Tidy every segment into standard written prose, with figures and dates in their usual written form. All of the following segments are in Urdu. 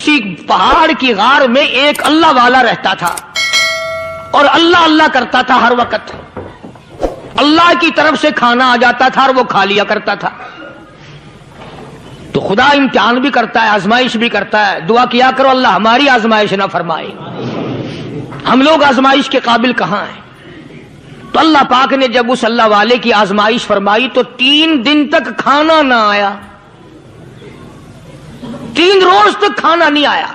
کسی پہاڑ کی غار میں ایک اللہ والا رہتا تھا اور اللہ اللہ کرتا تھا ہر وقت. اللہ کی طرف سے کھانا آ جاتا تھا اور وہ کھا لیا کرتا تھا. تو خدا امتحان بھی کرتا ہے, آزمائش بھی کرتا ہے. دعا کیا کرو اللہ ہماری آزمائش نہ فرمائے. ہم لوگ آزمائش کے قابل کہاں ہیں؟ تو اللہ پاک نے جب اس اللہ والے کی آزمائش فرمائی تو 3 دن تک کھانا نہ آیا. 3 روز تک کھانا نہیں آیا.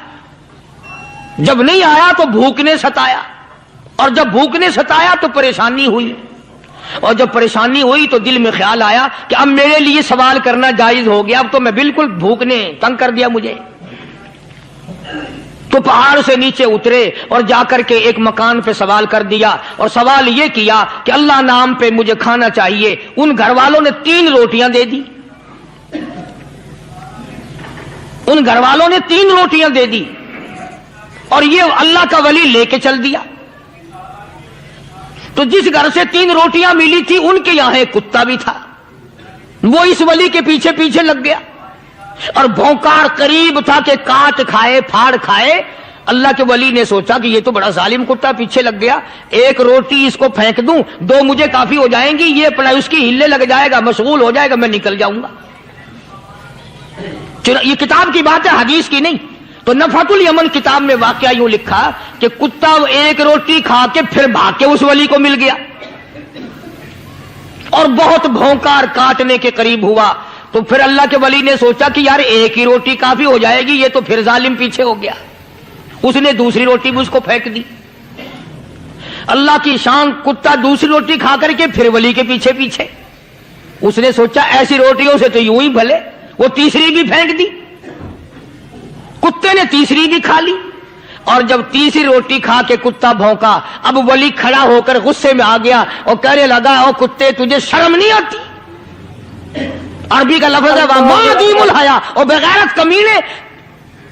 جب نہیں آیا تو بھوک نے ستایا, اور جب بھوک نے ستایا تو پریشانی ہوئی, اور جب پریشانی ہوئی تو دل میں خیال آیا کہ اب میرے لیے سوال کرنا جائز ہو گیا, اب تو میں بالکل بھوک نے تنگ کر دیا مجھے. تو پہاڑ سے نیچے اترے اور جا کر کے ایک مکان پہ سوال کر دیا, اور سوال یہ کیا کہ اللہ نام پہ مجھے کھانا چاہیے. ان گھر والوں نے 3 روٹیاں دے دی. ان گھر والوں نے 3 روٹیاں دے دی, اور یہ اللہ کا ولی لے کے چل دیا. تو جس گھر سے 3 روٹیاں ملی تھی ان کے یہاں ایک کتا بھی تھا. وہ اس ولی کے پیچھے پیچھے لگ گیا اور بھونکار قریب تھا کہ کاٹ کھائے پھاڑ کھائے. اللہ کے ولی نے سوچا کہ یہ تو بڑا ظالم کتا پیچھے لگ گیا, 1 روٹی اس کو پھینک دوں, 2 مجھے کافی ہو جائیں گی, یہ اپنا اس کی ہلے لگ جائے گا, مشغول ہو جائے گا, میں نکل جاؤں گا. یہ کتاب کی بات ہے, حدیث کی نہیں. تو نفحۃ الیمن کتاب میں واقعہ یوں لکھا کہ کتا 1 روٹی کھا کے پھر بھاگ کے اس ولی کو مل گیا اور بہت بھونکار کاٹنے کے قریب ہوا. تو پھر اللہ کے ولی نے سوچا کہ یار 1 ہی روٹی کافی ہو جائے گی, یہ تو پھر ظالم پیچھے ہو گیا. اس نے دوسری روٹی بھی اس کو پھینک دی. اللہ کی شان, کتا دوسری روٹی کھا کر کے پھر ولی کے پیچھے پیچھے. اس نے سوچا ایسی روٹیوں سے تو یوں ہی بھلے, وہ تیسری بھی پھینک دی. کتے نے تیسری بھی کھا لی, اور جب تیسری روٹی کھا کے کتا بھونکا, اب ولی کھڑا ہو کر غصے میں آ گیا اور کہنے لگا او کتے تجھے شرم نہیں آتی؟ عربی کا لفظ ہے ما عدیم الحیا, اور بغیرت کمینے,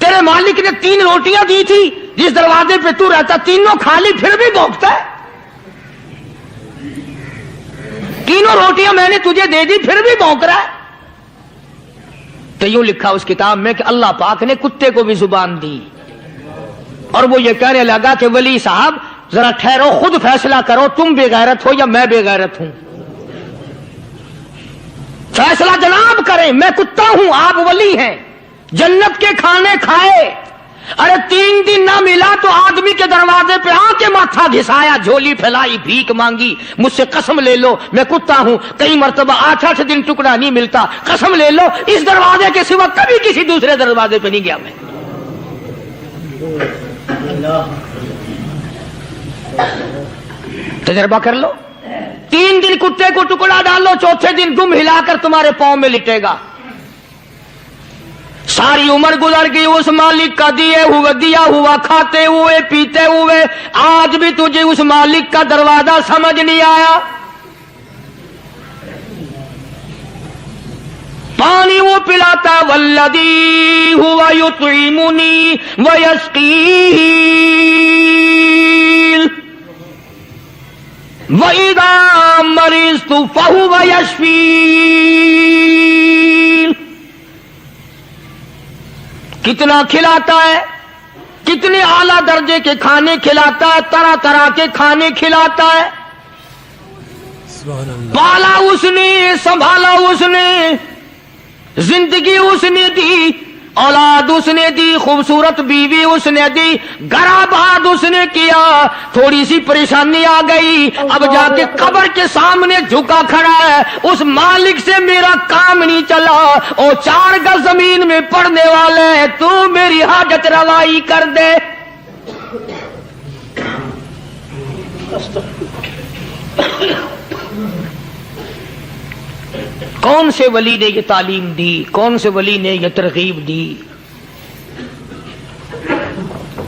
تیرے مالک نے 3 روٹیاں دی تھی, جس دروازے پہ تو رہتا تینوں کھا لی, پھر بھی بھونکتا ہے. 3 روٹیاں میں نے تجھے دے دی, پھر بھی بھونک رہا ہے. تو یوں لکھا اس کتاب میں کہ اللہ پاک نے کتے کو بھی زبان دی, اور وہ یہ کہنے لگا کہ ولی صاحب ذرا ٹھہرو, خود فیصلہ کرو, تم بے غیرت ہو یا میں بے غیرت ہوں. فیصلہ جناب کریں, میں کتا ہوں, آپ ولی ہیں. جنت کے کھانے کھائے, ارے 3 دن نہ ملا تو آدمی کے دروازے پہ آ کے ماتھا گھسایا, جھولی پھیلائی, بھیک مانگی, مجھ سے قسم لے لو میں کتا ہوں. کئی مرتبہ 8 دن ٹکڑا نہیں ملتا, قسم لے لو اس دروازے کے سوا کبھی کسی دوسرے دروازے پہ نہیں گیا میں. تجربہ کر لو. 3 دن کتے کو ٹکڑا ڈالو, چوتھے دن دم ہلا کر تمہارے پاؤں میں لٹے گا. ساری عمر گزر گئی اس مالک کا دیا ہوا کھاتے ہوئے پیتے ہوئے, آج بھی تجھے اس مالک کا دروازہ سمجھ نہیں آیا. پانی وہ پلاتا, والذی ہوا یطعمنی ویسقین, وَإِذَا مَرِضْتُ فَهُوَ يَشْفِينِ. کتنا کھلاتا ہے, کتنے اعلیٰ درجے کے کھانے کھلاتا ہے, طرح طرح کے کھانے کھلاتا ہے. پالا اس نے, سنبھالا اس نے, زندگی اس نے دی, اولاد اس نے دی, خوبصورت بیوی اس نے دی, گھر آباد اس نے کیا. تھوڑی سی پریشانی آ گئی, اب جا کے قبر کے سامنے جھکا کھڑا ہے, اس مالک سے میرا کام نہیں چلا, اور 4 گز زمین میں پڑنے والے, تو میری حاجت روائی کر دے. کون سے ولی نے یہ تعلیم دی, کون سے ولی نے یہ ترغیب دی؟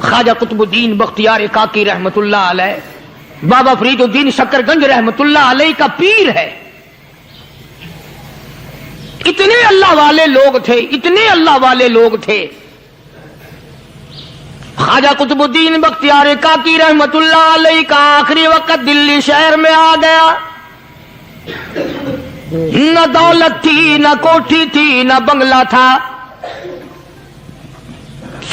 خواجہ قطب الدین بختیار کاکی رحمت اللہ علیہ, بابا فرید الدین شکر گنج رحمت اللہ علیہ کا پیر ہے. اتنے اللہ والے لوگ تھے, اتنے اللہ والے لوگ تھے. خواجہ قطب الدین بختیار کاکی رحمت اللہ علیہ کا آخری وقت دلی شہر میں آ گیا. نہ دولت تھی, نہ کوٹھی تھی, نہ بنگلہ تھا.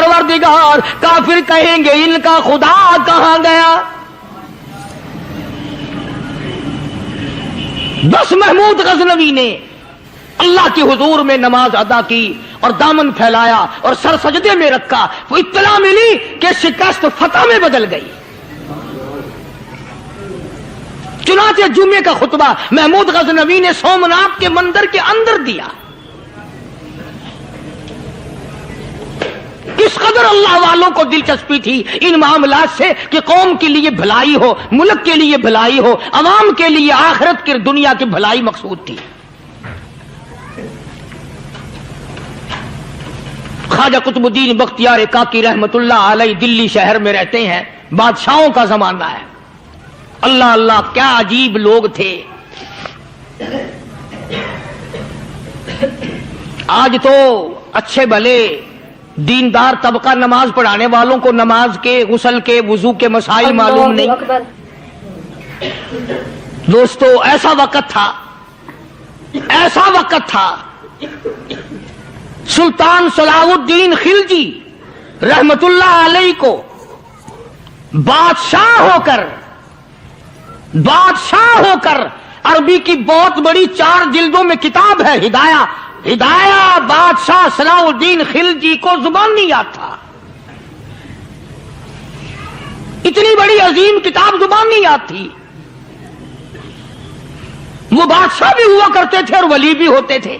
پروردگار، کافر کہیں گے ان کا خدا کہاں گیا؟ بس محمود غزنوی نے اللہ کے حضور میں نماز ادا کی اور دامن پھیلایا اور سر سجدے میں رکھا، وہ اطلاع ملی کہ شکست فتح میں بدل گئی۔ چنانچہ جمعے کا خطبہ محمود غزنوی نے سومناتھ کے مندر کے اندر دیا۔ کس قدر اللہ والوں کو دلچسپی تھی ان معاملات سے کہ قوم کے لیے بھلائی ہو، ملک کے لیے بھلائی ہو، عوام کے لیے آخرت کی دنیا کی بھلائی مقصود تھی۔ خواجہ قطب الدین بختیار کاکی رحمت اللہ علیہ دلی شہر میں رہتے ہیں، بادشاہوں کا زمانہ ہے۔ اللہ اللہ کیا عجیب لوگ تھے۔ آج تو اچھے بھلے دیندار طبقہ نماز پڑھانے والوں کو نماز کے، غسل کے، وضو کے مسائل معلوم نہیں۔ دوستو ایسا وقت تھا سلطان صلاح الدین خلجی رحمت اللہ علیہ کو بادشاہ ہو کر عربی کی بہت بڑی 4 جلدوں میں کتاب ہے ہدایہ بادشاہ صلاح الدین خلجی کو زبان نہیں یاد تھا۔ اتنی بڑی عظیم کتاب زبان نہیں یاد تھی۔ وہ بادشاہ بھی ہوا کرتے تھے اور ولی بھی ہوتے تھے۔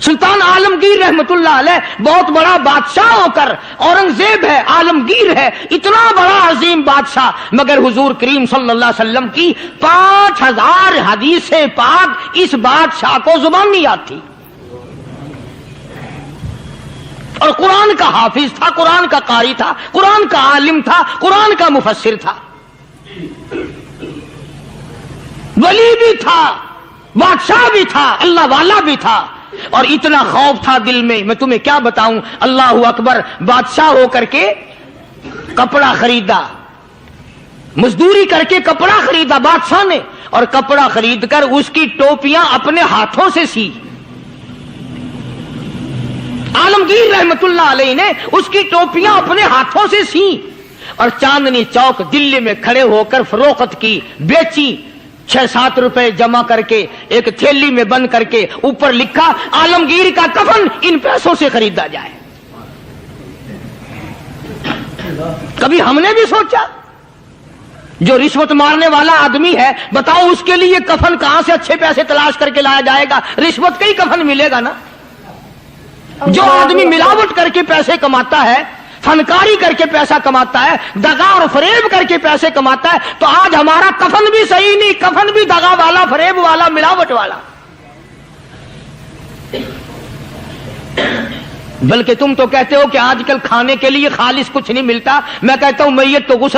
سلطان عالمگیر رحمت اللہ علیہ بہت بڑا بادشاہ ہو کر، اورنگزیب ہے، عالمگیر ہے، اتنا بڑا عظیم بادشاہ، مگر حضور کریم صلی اللہ علیہ وسلم کی 5000 حدیث پاک اس بادشاہ کو زبان نہیں یاد تھی۔ اور قرآن کا حافظ تھا، قرآن کا قاری تھا، قرآن کا عالم تھا، قرآن کا مفسر تھا، ولی بھی تھا، بادشاہ بھی تھا، اللہ والا بھی تھا، اور اتنا خوف تھا دل میں، میں تمہیں کیا بتاؤں۔ اللہ اکبر، بادشاہ ہو کر کے کپڑا خریدا، مزدوری کر کے کپڑا خریدا بادشاہ نے، اور کپڑا خرید کر اس کی ٹوپیاں اپنے ہاتھوں سے سی۔ عالمگیر رحمت اللہ علیہ نے اس کی ٹوپیاں اپنے ہاتھوں سے سی اور چاندنی چوک دلی میں کھڑے ہو کر فروخت کی، بیچی۔ 6-7 روپے جمع کر کے ایک تھیلی میں بند کر کے اوپر لکھا عالمگیر کا کفن ان پیسوں سے خریدا جائے۔ کبھی ہم نے بھی سوچا جو رشوت مارنے والا آدمی ہے، بتاؤ اس کے لیے کفن کہاں سے اچھے پیسے تلاش کر کے لایا جائے گا؟ رشوت کا ہی کفن ملے گا نا۔ جو آدمی ملاوٹ کر کے پیسے کماتا ہے، فنکاری کر کے پیسہ کماتا ہے، دغا اور فریب کر کے پیسے کماتا ہے، تو آج ہمارا کفن بھی صحیح نہیں، کفن بھی دغا والا، فریب والا، ملاوٹ والا۔ بلکہ تم تو کہتے ہو کہ آج کل کھانے کے لیے خالص کچھ نہیں ملتا، میں کہتا ہوں میت تو غسل